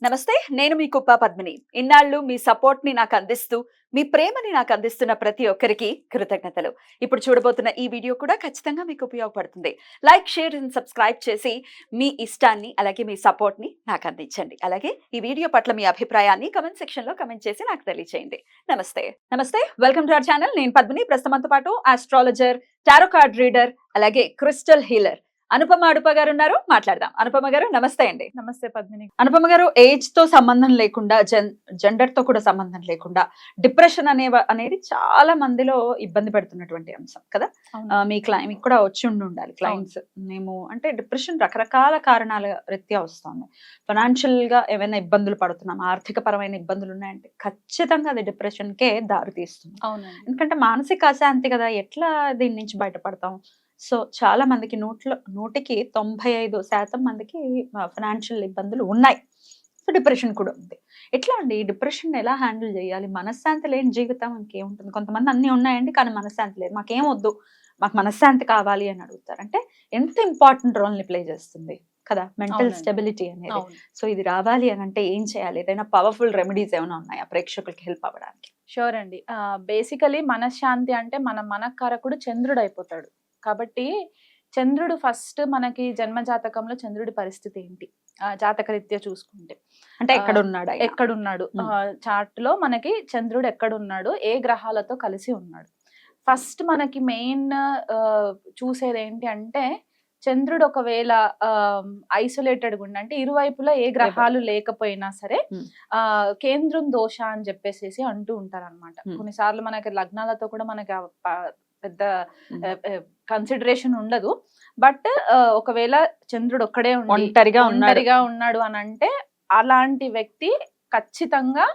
నమస్తే. నేను మీ కుప్ప పద్మిని. ఇన్నాళ్ళు మీ సపోర్ట్‌ని నాకందిస్తూ, మీ ప్రేమని నాకందిస్తున్న ప్రతి ఒక్కరికి కృతజ్ఞతలు. ఇప్పుడు చూడబోతున్న ఈ వీడియో కూడా ఖచ్చితంగా మీకు ఉపయోగపడుతుంది. లైక్, షేర్ అండ్ సబ్స్క్రైబ్ చేసి మీ ఇష్టాన్ని, అలాగే మీ సపోర్ట్‌ని నాకందించండి. అలాగే ఈ వీడియో పట్ల మీ అభిప్రాయాన్ని కామెంట్ సెక్షన్‌లో కామెంట్ చేసి నాకు తెలియజేయండి. నమస్తే. నమస్తే. Welcome to our channel. నేను పద్మిని. ప్రస్తుతం మనతో పాటు ఆస్ట్రాలజర్, టారో కార్డ్ రీడర్, అలాగే క్రిస్టల్ హీలర్ అనుపమ అడుప గారు ఉన్నారు. మాట్లాడదాం. అనుపమ గారు నమస్తే అండి. నమస్తే పద్మిని. అనుపమ గారు, ఏజ్ తో సంబంధం లేకుండా, జెండర్ తో కూడా సంబంధం లేకుండా డిప్రెషన్ అనేది చాలా మందిలో ఇబ్బంది పెడుతున్నటువంటి అంశం కదా. మీకు కూడా వచ్చి ఉండాలి క్లయింట్స్. మేము అంటే డిప్రెషన్ రకరకాల కారణాల రీత్యా వస్తుంది. ఫైనాన్షియల్ గా ఏమైనా ఇబ్బందులు పడుతున్నాం, ఆర్థిక పరమైన ఇబ్బందులు ఉన్నాయంటే ఖచ్చితంగా అది డిప్రెషన్ కే దారి తీస్తుంది. ఎందుకంటే మానసిక అశాంతి కదా, ఎట్లా దీని నుంచి బయటపడతాం? సో చాలా మందికి 100కి 95% మందికి ఫైనాన్షియల్ ఇబ్బందులు ఉన్నాయి. సో డిప్రెషన్ కూడా ఉంది. ఎట్లా అండి ఈ డిప్రెషన్ ఎలా హ్యాండిల్ చేయాలి? మనశ్శాంతి లేని జీవితం ఇంకేముంటుంది? కొంతమంది అన్ని ఉన్నాయండి కానీ మనశ్శాంతి లేదు, మాకేం వద్దు, మాకు మనశ్శాంతి కావాలి అని అడుగుతారు. అంటే ఎంత ఇంపార్టెంట్ రోల్ ని ప్లే చేస్తుంది కదా మెంటల్ స్టెబిలిటీ అనేది. సో ఇది రావాలి అని అంటే ఏం చేయాలి? ఏదైనా పవర్ఫుల్ రెమెడీస్ ఏమైనా ఉన్నాయా ప్రేక్షకులకి హెల్ప్ అవ్వడానికి? షూర్ అండి. బేసికలీ మనశ్శాంతి అంటే మనకారకుడు చంద్రుడు అయిపోతాడు. కాబట్టి చంద్రుడు ఫస్ట్ మనకి జన్మ జాతకంలో చంద్రుడి పరిస్థితి ఏంటి, జాతకరీత్యా చూసుకుంటే అంటే ఎక్కడున్నాడు చార్ట్ లో మనకి చంద్రుడు ఎక్కడున్నాడు, ఏ గ్రహాలతో కలిసి ఉన్నాడు. ఫస్ట్ మనకి మెయిన్ చూసేది ఏంటి అంటే చంద్రుడు ఒకవేళ ఐసోలేటెడ్ గా అంటే ఇరువైపులా ఏ గ్రహాలు లేకపోయినా సరే కేంద్రం దోష అని చెప్పేసి అంటూ ఉంటారు అనమాట. కొన్నిసార్లు మనకి లగ్నాలతో కూడా మనకి పెద్ద కన్సిడరేషన్ ఉండదు. బట్ ఒకవేళ చంద్రుడు ఒక్కడే ఒంటరిగా ఉన్నాడు అని అంటే అలాంటి వ్యక్తి ఖచ్చితంగా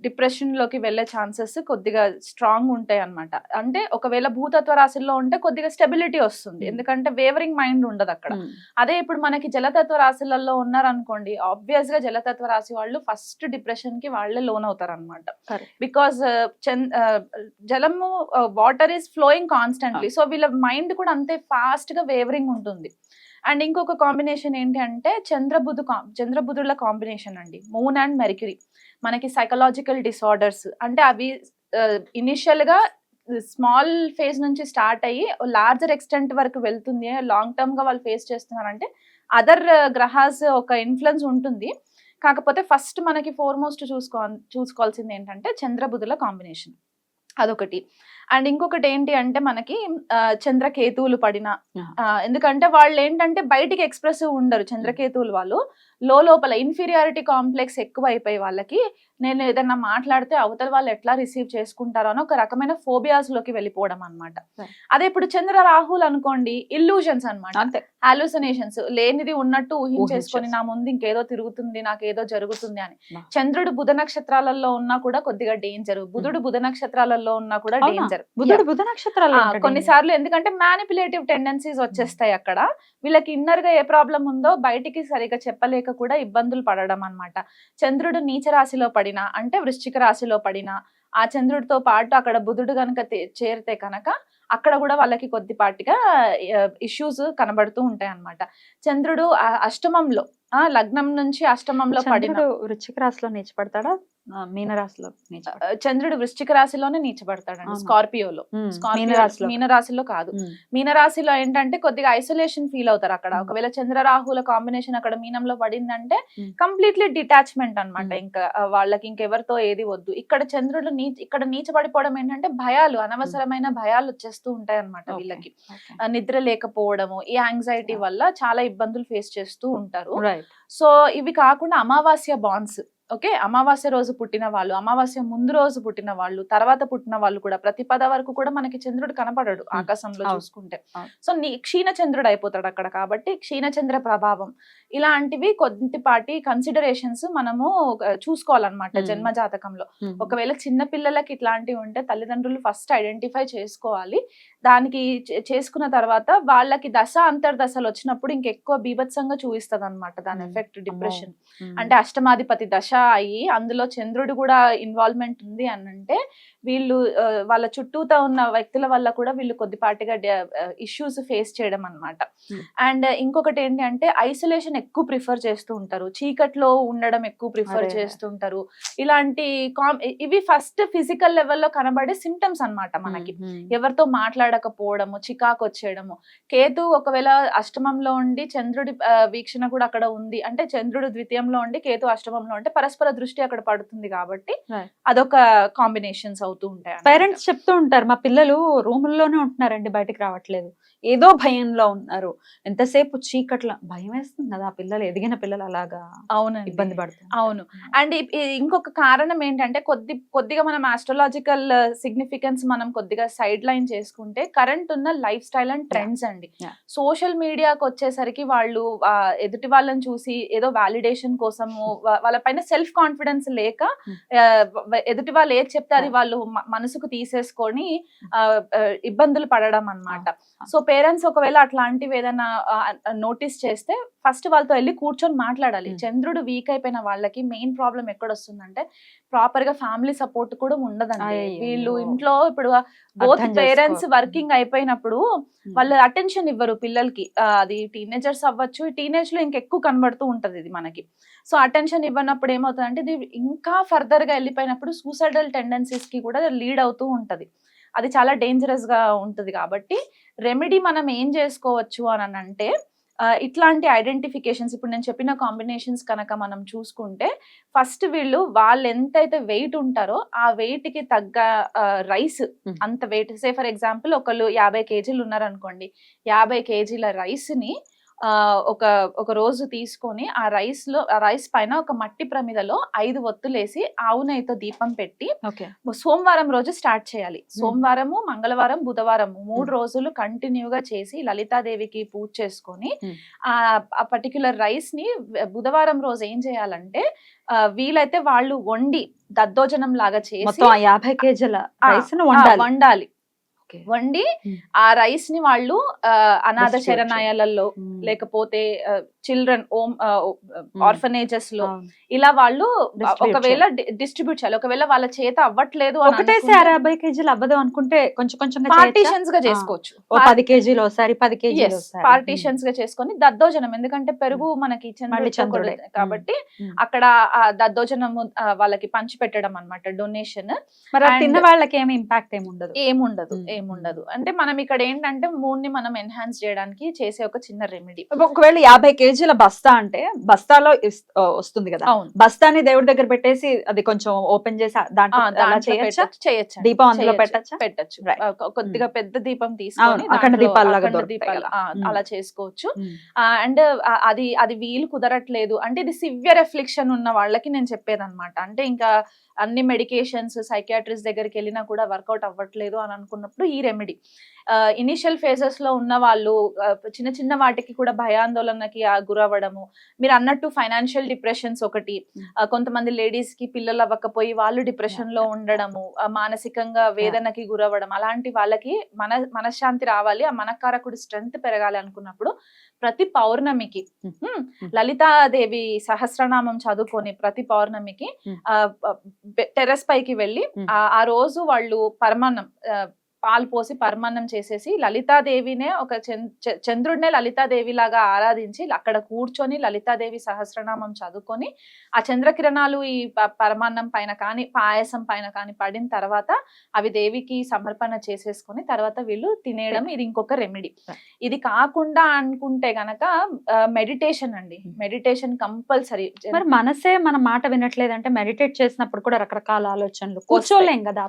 డిప్రెషన్ లోకి వెళ్లే ఛాన్సెస్ కొద్దిగా స్ట్రాంగ్ ఉంటాయి అన్నమాట. అంటే ఒకవేళ భూతత్వ రాశుల్లో ఉంటే కొద్దిగా స్టెబిలిటీ వస్తుంది, ఎందుకంటే వేవరింగ్ మైండ్ ఉండదు అక్కడ. అదే ఇప్పుడు మనకి జలతత్వ రాశులలో ఉన్నారనుకోండి, ఆబ్వియస్ గా జలతత్వ రాశి వాళ్ళు ఫస్ట్ డిప్రెషన్ కి వాళ్ళే లోన్ అవుతారు అనమాట. బికాస్ జలము water is flowing constantly, so వీళ్ళ మైండ్ కూడా అంతే ఫాస్ట్ గా వేవరింగ్ ఉంటుంది. అండ్ ఇంకొక కాంబినేషన్ ఏంటి అంటే చంద్రబుధుల కాంబినేషన్ అండి, మూన్ అండ్ మెర్క్యూరీ. మనకి సైకలాజికల్ డిసార్డర్స్ అంటే అవి ఇనిషియల్ గా స్మాల్ ఫేజ్ నుంచి స్టార్ట్ అయ్యి లార్జర్ ఎక్స్టెంట్ వరకు వెళ్తుంది. లాంగ్ టర్మ్ గా వాళ్ళు ఫేస్ చేస్తున్నారంటే అదర్ గ్రహాస్ ఒక ఇన్ఫ్లుయెన్స్ ఉంటుంది. కాకపోతే ఫస్ట్ మనకి ఫోర్మోస్ట్ చూసుకోవాల్సింది ఏంటంటే చంద్రబుధుల కాంబినేషన్, అదొకటి. అండ్ ఇంకొకటి ఏంటి అంటే మనకి చంద్రకేతువులు పడిన, ఎందుకంటే వాళ్ళు ఏంటంటే బయటికి ఎక్స్ప్రెసివ్ ఉండరు చంద్రకేతువులు. వాళ్ళు లోపల ఇన్ఫీరియారిటీ కాంప్లెక్స్ ఎక్కువ అయిపోయి వాళ్ళకి నేను ఏదన్నా మాట్లాడితే అవతల వాళ్ళు ఎట్లా రిసీవ్ చేసుకుంటారో అని ఒక రకమైన ఫోబియాస్ లోకి వెళ్ళిపోవడం అనమాట. అదే ఇప్పుడు చంద్ర రాహుల్ అనుకోండి, ఇల్యూషన్స్ అనమాట, హాలుసినేషన్స్, లేనిది ఉన్నట్టు ఊహించేసుకొని నా ముందు ఇంకేదో తిరుగుతుంది, నాకేదో జరుగుతుంది అని. చంద్రుడు బుధ నక్షత్రాలలో ఉన్నా కూడా కొద్దిగా డేంజర్, బుధుడు బుధ నక్షత్రాలలో ఉన్నా కూడా డేంజర్. బుధ నక్షత్రాలు కొన్నిసార్లు ఎందుకంటే మ్యానిపులేటివ్ టెండెన్సీస్ వచ్చేస్తాయి అక్కడ. వీళ్ళకి ఇన్నర్ గా ఏ ప్రాబ్లం ఉందో బయటికి సరిగా చెప్పలేక కూడా ఇబ్బందులు పడడం అన్నమాట. చంద్రుడు నీచ రాశిలో పడినా అంటే వృశ్చిక రాశిలో పడినా ఆ చంద్రుడితో పాటు అక్కడ బుధుడు కనుక చేరితే కనుక అక్కడ కూడా వాళ్ళకి కొద్దిపాటిగా ఇష్యూస్ కనబడుతూ ఉంటాయి అన్నమాట. చంద్రుడు అష్టమంలో లగ్నం నుంచి అష్టమంలో పడిన వృశ్చిక రాశిలో నీచపడతాడా, మీనరాశిలో? చంద్రుడు వృశ్చిక రాశిలోనే నీచబడతాడండి, స్కార్పియోలో. మీనరాశిలో కాదు. మీనరాశిలో ఏంటంటే కొద్దిగా ఐసోలేషన్ ఫీల్ అవుతారు అక్కడ. ఒకవేళ చంద్రరాహుల కాంబినేషన్ అక్కడ మీనంలో పడిందంటే కంప్లీట్లీ డిటాచ్మెంట్ అన్నమాట. ఇంకా వాళ్ళకి ఇంకెవరితో ఏది వద్దు. ఇక్కడ చంద్రుడు ఇక్కడ నీచబడిపోవడం ఏంటంటే భయాలు, అనవసరమైన భయాలు వచ్చేస్తూ ఉంటాయి అన్నమాట వీళ్ళకి. నిద్ర లేకపోవడము, ఈ యాంగ్జైటీ వల్ల చాలా ఇబ్బందులు ఫేస్ చేస్తూ ఉంటారు. సో ఇవి కాకుండా అమావాస్య బాండ్స్, ఓకే, అమావాస్య రోజు పుట్టిన వాళ్ళు, అమావాస్య ముందు రోజు పుట్టిన వాళ్ళు, తర్వాత పుట్టిన వాళ్ళు కూడా ప్రతిపద వరకు కూడా మనకి చంద్రుడు కనపడడు ఆకాశంలో చూసుకుంటే. సో క్షీణ చంద్రుడు అయిపోతాడు అక్కడ. కాబట్టి క్షీణచంద్ర ప్రభావం ఇలాంటివి కొద్దిపాటి కన్సిడరేషన్స్ మనము చూసుకోవాలన్నమాట జన్మ జాతకంలో. ఒకవేళ చిన్న పిల్లలకి ఇట్లాంటివి ఉంటే తల్లిదండ్రులు ఫస్ట్ ఐడెంటిఫై చేసుకోవాలి. దానికి చేసుకున్న తర్వాత వాళ్ళకి దశ అంతర్దశలు వచ్చినప్పుడు ఇంకెక్కువ బీభత్సంగా చూపిస్తుంది అనమాట దాని ఎఫెక్ట్ డిప్రెషన్. అంటే అష్టమాధిపతి దశ అయ్యి అందులో చంద్రుడు కూడా ఇన్వాల్వ్మెంట్ ఉంది అని అంటే వీళ్ళు వాళ్ళ చుట్టూతో ఉన్న వ్యక్తుల వల్ల కూడా వీళ్ళు కొద్దిపాటిగా ఇష్యూస్ ఫేస్ చేయడం అనమాట. అండ్ ఇంకొకటి ఏంటి అంటే ఐసోలేషన్ ఎక్కువ ప్రిఫర్ చేస్తూ ఉంటారు, చీకట్లో ఉండడం ఎక్కువ ప్రిఫర్ చేస్తుంటారు. ఇలాంటి ఇవి ఫస్ట్ ఫిజికల్ లెవెల్లో కనబడే సిమ్టమ్స్ అన్నమాట మనకి. ఎవరితో మాట్లాడకపోవడము, చికాకు వచ్చేయడము. కేతు ఒకవేళ అష్టమంలో ఉండి చంద్రుడి వీక్షణ కూడా అక్కడ ఉంది అంటే చంద్రుడు ద్వితీయంలో ఉండి కేతు అష్టమంలో ఉంటే పరస్పర దృష్టి అక్కడ పడుతుంది కాబట్టి అదొక కాంబినేషన్స్ అవుతూ ఉంటాయి. పేరెంట్స్ చెప్తూ ఉంటారు మా పిల్లలు రూముల్లోనే ఉంటున్నారండి, బయటకు రావట్లేదు, ఏదో భయంలో ఉన్నారు, ఎంతసేపు చీకట్లో. భయం వేస్తుంది కదా ఆ పిల్లలు, ఎదిగిన పిల్లలు అలాగా అవునండి ఇబ్బంది పడుతుంది. అవును. అండ్ ఇంకొక కారణం ఏంటంటే కొద్దిగా మనం ఆస్ట్రాలజికల్ సిగ్నిఫికెన్స్ మనం కొద్దిగా సైడ్ లైన్ చేసుకుంటే కరెంట్ ఉన్న లైఫ్ స్టైల్ అండ్ ట్రెండ్స్ అండి. సోషల్ మీడియాకి వచ్చేసరికి వాళ్ళు ఎదుటి వాళ్ళని చూసి ఏదో వాలిడేషన్ కోసము వాళ్ళ పైన సెల్ఫ్ కాన్ఫిడెన్స్ లేక ఎదుటి వాళ్ళు ఏది చెప్తే అది వాళ్ళు మనసుకు తీసేసుకొని ఇబ్బందులు పడడం అన్నమాట. సో పేరెంట్స్ ఒకవేళ అట్లాంటివి ఏదైనా నోటీస్ చేస్తే ఫస్ట్ వాళ్ళతో వెళ్ళి కూర్చొని మాట్లాడాలి. చంద్రుడు వీక్ అయిపోయిన వాళ్ళకి మెయిన్ ప్రాబ్లం ఎక్కడ వస్తుందంటే ప్రాపర్ గా ఫ్యామిలీ సపోర్ట్ కూడా ఉండదండి. వీళ్ళు ఇంట్లో ఇప్పుడు బోత్ పేరెంట్స్ వర్కింగ్ అయిపోయినప్పుడు వాళ్ళు అటెన్షన్ ఇవ్వరు పిల్లలకి. అది టీనేజర్స్ అవ్వచ్చు, టీనేజ్ లో ఇంకెక్కువ కనబడుతూ ఉంటది ఇది మనకి. సో అటెన్షన్ ఇవ్వనప్పుడు ఏమవుతుందంటే ఇది ఇంకా ఫర్దర్ గా వెళ్ళిపోయినప్పుడు సూసైడల్ టెండెన్సీస్ కి కూడా లీడ్ అవుతూ ఉంటది. అది చాలా డేంజరస్ గా ఉంటది. కాబట్టి రెమెడీ మనం ఏం చేసుకోవచ్చు అని అంటే ఇట్లాంటి ఐడెంటిఫికేషన్స్ ఇప్పుడు నేను చెప్పిన కాంబినేషన్స్ కనుక మనం చూసుకుంటే ఫస్ట్ వాళ్ళు ఎంతైతే వెయిట్ ఉంటారో ఆ వెయిట్ కి తగ్గ రైస్ అంత వెయిట్, సే ఫర్ ఎగ్జాంపుల్ ఒకళ్ళు 50 కేజీలు ఉన్నారనుకోండి, 50 కేజీల రైస్ ని ఒక రోజు తీసుకొని ఆ రైస్ పైన ఒక మట్టి ప్రమిదలో 5 ఒత్తులేసి ఆవు నెయ్యితో దీపం పెట్టి సోమవారం రోజు స్టార్ట్ చేయాలి. సోమవారము, మంగళవారం, బుధవారము 3 రోజులు కంటిన్యూగా చేసి లలితాదేవికి పూజ చేసుకొని ఆ పర్టిక్యులర్ రైస్ ని బుధవారం రోజు ఏం చేయాలంటే వీలైతే వాళ్ళు వండి దద్దోజనం లాగా చేసి 50 కేజీల వండాలి. వండి ఆ రైస్ ని వాళ్ళు అనాథ శరణాలయాలలో లేకపోతే చిల్డ్రన్ ఆర్ఫనేజెస్ లో ఇలా వాళ్ళు ఒకవేళ డిస్ట్రిబ్యూట్ చేయాలి. ఒకవేళ వాళ్ళ చేత అవ్వట్లేదు 50 కేజీలు అవ్వదు అనుకుంటే కొంచెం కొంచెం పార్టీషన్స్ గా చేసుకోవచ్చు. 10 కేజీలు ఒకసారి 10 కేజీలు పార్టీషన్స్ గా చేసుకొని దద్దోజనం, ఎందుకంటే పెరుగు మనకి చంద్రుడే కాబట్టి అక్కడ దద్దోజనం వాళ్ళకి పంచి పెట్టడం అన్నమాట, డొనేషన్. మరి తిన్న వాళ్ళకి ఏమి ఇంపాక్ట్ ఏముండదు. అంటే మనం ఇక్కడ ఏంటంటే మూడ్ ని మనం ఎన్హాన్స్ చేయడానికి చేసే ఒక చిన్న రెమెడీ. ఒకవేళ 50 కేజీల బస్తా అంటే బస్తాలో వస్తుంది కదా, బస్తాని దేవుడి దగ్గర పెట్టేసి అది కొంచెం ఓపెన్ చేసి చేయొచ్చు, దీపం అందులో పెట్టచ్చు. కొద్దిగా పెద్ద దీపం తీసుకొని అఖండ దీపాలు అలా చేసుకోవచ్చు. అండ్ అది వీలు కుదరట్లేదు అంటే ఇది సివియర్ ఎఫ్లిక్షన్ ఉన్న వాళ్ళకి నేను చెప్పేది అనమాట. అంటే ఇంకా అన్ని మెడికేషన్స్ సైకియాట్రిస్ట్ దగ్గరికి వెళ్ళినా కూడా వర్కౌట్ అవ్వట్లేదు అని అనుకున్నప్పుడు ఈ రెమెడీ. ఇనిషియల్ ఫేజెస్ లో ఉన్న వాళ్ళు చిన్న చిన్న వాటికి కూడా భయాందోళనకి గురవ్వడము, మీరు అన్నట్టు ఫైనాన్షియల్ డిప్రెషన్స్ ఒకటి, కొంతమంది లేడీస్ కి పిల్లలు అవ్వకపోయి వాళ్ళు డిప్రెషన్ లో ఉండడము, మానసికంగా వేదనకి గురవ్వడం, అలాంటి వాళ్ళకి మనశ్శాంతి రావాలి, ఆ మనకారకుడి స్ట్రెంగ్త్ పెరగాలి అనుకున్నప్పుడు ప్రతి పౌర్ణమికి లలితాదేవి సహస్రనామం చదువుకొని ప్రతి పౌర్ణమికి టెర్రస్ పైకి వెళ్ళి ఆ రోజు వాళ్ళు పరమాన్నం పాలు పోసి పరమాన్నం చేసేసి లలితాదేవినే చంద్రుడినే లలితాదేవి లాగా ఆరాధించి అక్కడ కూర్చొని లలితాదేవి సహస్రనామం చదువుకొని ఆ చంద్రకిరణాలు ఈ పరమాన్నం పైన కానీ పాయసం పైన కానీ పడిన తర్వాత అవి దేవికి సమర్పణ చేసేసుకొని తర్వాత వీళ్ళు తినేయడం. ఇది ఇంకొక రెమెడీ. ఇది కాకుండా అనుకుంటే గనక మెడిటేషన్ అండి, మెడిటేషన్ కంపల్సరీ. మరి మనసే మన మాట వినట్లేదంటే మెడిటేట్ చేసినప్పుడు కూడా రకరకాల ఆలోచనలు కూర్చోలేం కదా,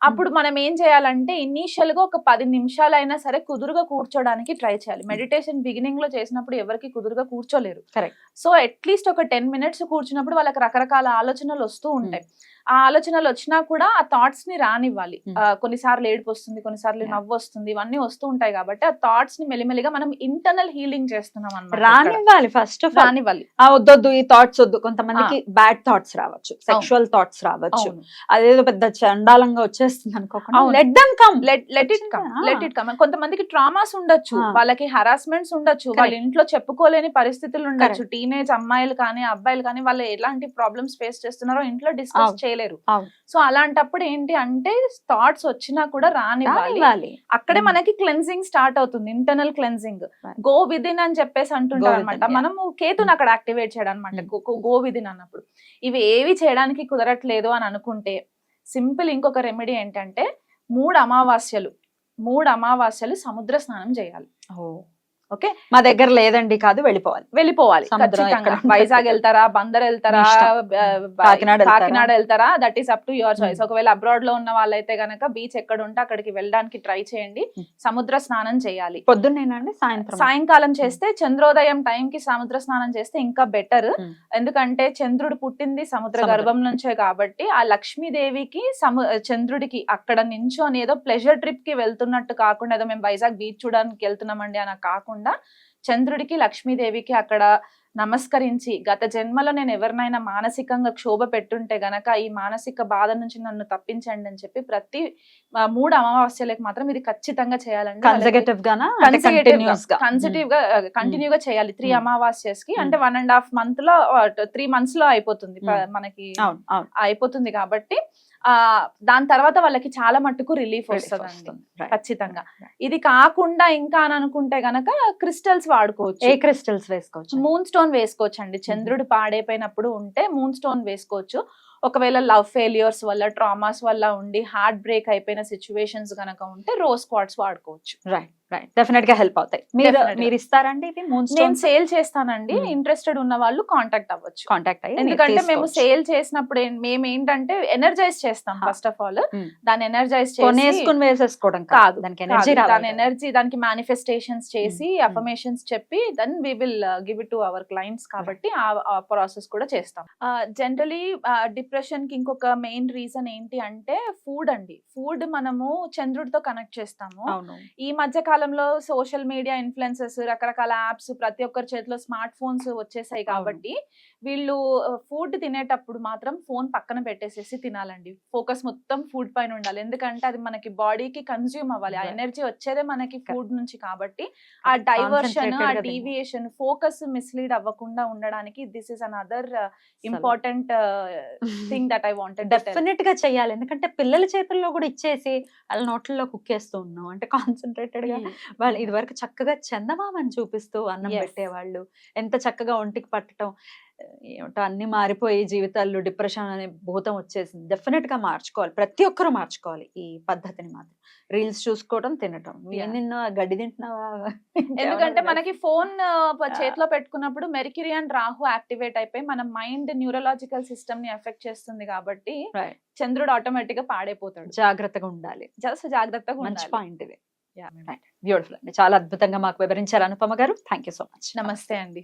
అప్పుడు మనం ఏం చేయాలంటే ఇనీషియల్ గా ఒక 10 నిమిషాలైనా సరే కుదురుగా కూర్చోడానికి ట్రై చేయాలి. మెడిటేషన్ బిగినింగ్ లో చేసినప్పుడు ఎవరికి కుదురుగా కూర్చోలేరు. సో అట్లీస్ట్ ఒక 10 మినిట్స్ కూర్చున్నప్పుడు వాళ్ళకి రకరకాల ఆలోచనలు వస్తూ ఉంటాయి. ఆ ఆలోచనలు వచ్చినా కూడా ఆ థాట్స్ ని రానివ్వాలి. కొన్నిసార్లు ఏడుపు వస్తుంది, కొన్నిసార్లు నవ్వు వస్తుంది, ఇవన్నీ వస్తూ ఉంటాయి కాబట్టి ఆ థాట్స్ ని మెల్లిమెల్లిగా మనం ఇంటర్నల్ హీలింగ్ చేస్తున్నాం అన్నమాట. రానివ్వాలి, ఫస్ట్ ఆఫ్ రానివ్వాలి. వద్దొద్దు ఈ థాట్స్ వద్దు. కొంతమందికి బ్యాడ్ థాట్స్ రావచ్చు, సెక్షువల్ థాట్స్ రావచ్చు, అదేదో పెద్ద చండాలంగా వచ్చేసి వచ్చేస్తుంది అనుకోకుండా అవును. Let them come. Let it come. కొంతమందికి ట్రామాస్ ఉండొచ్చు, వాళ్ళకి హరాస్మెంట్స్ ఉండొచ్చు, వాళ్ళ ఇంట్లో చెప్పుకోలేని పరిస్థితులు ఉండొచ్చు. టీనేజ్ అమ్మాయిలు కానీ అబ్బాయిలు కానీ వాళ్ళు ఎలాంటి ప్రాబ్లమ్స్ ఫేస్ చేస్తున్నారో ఇంట్లో డిస్కస్ చేయలేరు. సో అలాంటప్పుడు ఏంటి అంటే థాట్స్ వచ్చినా కూడా రానివ్వాలి. అక్కడే మనకి క్లెన్జింగ్ స్టార్ట్ అవుతుంది, ఇంటర్నల్ క్లెన్జింగ్. గో విదిన్ అని చెప్పేసి అంటుంటారు అనమాట. మనము కేతుని అక్కడ యాక్టివేట్ చేయడం అనమాట. గో విదిన్ అన్నప్పుడు ఇవి ఏవి చేయడానికి కుదరట్లేదు అని అనుకుంటే సింపుల్ ఇంకొక రెమెడీ ఏంటంటే 3 అమావాస్యలు సముద్ర స్నానం చేయాలి. ఓకే, మా దగ్గర లేదండి, కాదు వెళ్ళిపోవాలి. ఖచ్చితంగా. ఎక్కడ వైజాగ్ వెళ్తారా, బందర్ వెళ్తారా, కాకినాడ వెళ్తారా, that is up to your choice. ఒకవేళ అబ్రాడ్ లో ఉన్న వాళ్ళైతే గనక బీచ్ ఎక్కడ ఉంటే అక్కడికి వెళ్ళడానికి ట్రై చేయండి. సముద్ర స్నానం చేయాలి. పొద్దున్నేనండి, సాయంకాలం చేస్తే చంద్రోదయం టైం కి సముద్ర స్నానం చేస్తే ఇంకా బెటర్. ఎందుకంటే చంద్రుడు పుట్టింది సముద్ర గర్భం నుంచే కాబట్టి ఆ లక్ష్మీదేవికి చంద్రుడికి అక్కడ నించొని ఏదో ప్లెజర్ ట్రిప్ కి వెళ్తున్నట్టు కాకుండా, ఏదో మేము వైజాగ్ బీచ్ చూడడానికి వెళ్తున్నామండి అని కాకుండా చంద్రుడికి లక్ష్మీదేవికి అక్కడ నమస్కరించి, గత జన్మలో నేను ఎవరినైనా మానసికంగా క్షోభ పెట్టుంటే గనక ఈ మానసిక బాధ నుంచి నన్ను తప్పించండి అని చెప్పి ప్రతి 3 అమావాస్యలకు మాత్రం ఇది ఖచ్చితంగా చేయాలండి. కంటిన్యూగా చేయాలి 3 అమావాస్యస్ కి. అంటే 1.5 month లో 3 months లో అయిపోతుంది మనకి, అయిపోతుంది కాబట్టి దాని తర్వాత వాళ్ళకి చాలా మట్టుకు రిలీఫ్ వస్తుంది ఖచ్చితంగా. ఇది కాకుండా ఇంకా అని అనుకుంటే గనక క్రిస్టల్స్ వాడుకోవచ్చు. ఏ క్రిస్టల్స్ వేసుకోవచ్చు? మూన్ స్టోన్ వేసుకోవచ్చు అండి. చంద్రుడు పాడైపోయినప్పుడు ఉంటే మూన్ స్టోన్ వేసుకోవచ్చు. ఒకవేళ లవ్ ఫెయిల్యూర్స్ వల్ల, ట్రామాస్ వల్ల ఉండి హార్ట్ బ్రేక్ అయిపోయిన సిచ్యువేషన్స్ గనక ఉంటే రోజ్ క్వార్ట్స్ వాడుకోవచ్చు. రైట్, డెఫినెట్ గా హెల్ప్ అవుతాయి. మీరు ఇస్తారండి ఇవి? నేను సేల్ చేస్తానండి. ఇంట్రెస్టెడ్ ఉన్న వాళ్ళు కాంటాక్ట్ అవ్వచ్చు. ఎందుకంటే మేము సేల్ చేసినప్పుడు మేము ఏంటంటే ఎనర్జైజ్ చేస్తాం. ఫస్ట్ ఆఫ్ ఆల్ దాన్ని ఎనర్జైజ్ వేసేసుకోవడం కాదు, దాని ఎనర్జీ, దానికి మేనిఫెస్టేషన్స్ చేసి అఫర్మేషన్స్ చెప్పి then we will give it to our clients. కాబట్టి ఆ ప్రాసెస్ కూడా చేస్తాం. జనరలీ డిప్రెషన్ కి ఇంకొక మెయిన్ రీజన్ ఏంటి అంటే ఫుడ్ అండి. ఫుడ్ మనము చంద్రుడితో కనెక్ట్ చేస్తాము. ఈ మధ్య కాలంలో సోషల్ మీడియా ఇన్ఫ్లుయెన్సర్స్, రకరకాల యాప్స్, ప్రతి ఒక్కరి చేతిలో స్మార్ట్ ఫోన్స్ వచ్చేసాయి కాబట్టి వీళ్ళు ఫుడ్ తినేటప్పుడు మాత్రం ఫోన్ పక్కన పెట్టేసేసి తినాలండి. ఫోకస్ మొత్తం ఫుడ్ పైన ఉండాలి. ఎందుకంటే అది మనకి బాడీకి కన్జ్యూమ్ అవ్వాలి. ఆ ఎనర్జీ వచ్చేదే మనకి ఫుడ్ నుంచి. కాబట్టి ఆ డైవర్షన్, ఆ డీవియేషన్, ఫోకస్ మిస్లీడ్ అవ్వకుండా ఉండడానికి this is another important thing that I wanted. Definite గా చెయ్యాలి. ఎందుకంటే పిల్లల చేతుల్లో కూడా ఇచ్చేసి వాళ్ళ నోట్లలో కుక్కేస్తూ ఉన్నాం అంటే కాన్సన్ట్రేటెడ్ గా. వాళ్ళు ఇది వరకు చక్కగా చందమామని చూపిస్తూ అన్నం పెట్టేవాళ్ళు, ఎంత చక్కగా ఒంటికి పట్టడం. ఏమిటో అన్ని మారిపోయి జీవితాల్లో డిప్రెషన్ అనే భూతం వచ్చేసింది. డెఫినెట్ గా మార్చుకోవాలి, ప్రతి ఒక్కరూ మార్చుకోవాలి ఈ పద్ధతిని మాత్రం. రీల్స్ చూసుకోవడం, తినటం. నిన్న గడ్డి తింటున్నావా? ఎందుకంటే మనకి ఫోన్ చేతిలో పెట్టుకున్నప్పుడు మెర్క్యూరీ అండ్ రాహు యాక్టివేట్ అయిపోయి మన మైండ్ న్యూరలాజికల్ సిస్టమ్ ని ఎఫెక్ట్ చేస్తుంది. కాబట్టి చంద్రుడు ఆటోమేటిక్ గా పాడైపోతాడు. జాగ్రత్తగా ఉండాలి. జాగ్రత్తగా మంచి పాయింట్ ఇది. బ్యూటిఫుల్ అండి, చాలా అద్భుతంగా మాకు వివరించారు అనుపమ గారు. Thank you so much. నమస్తే అండి.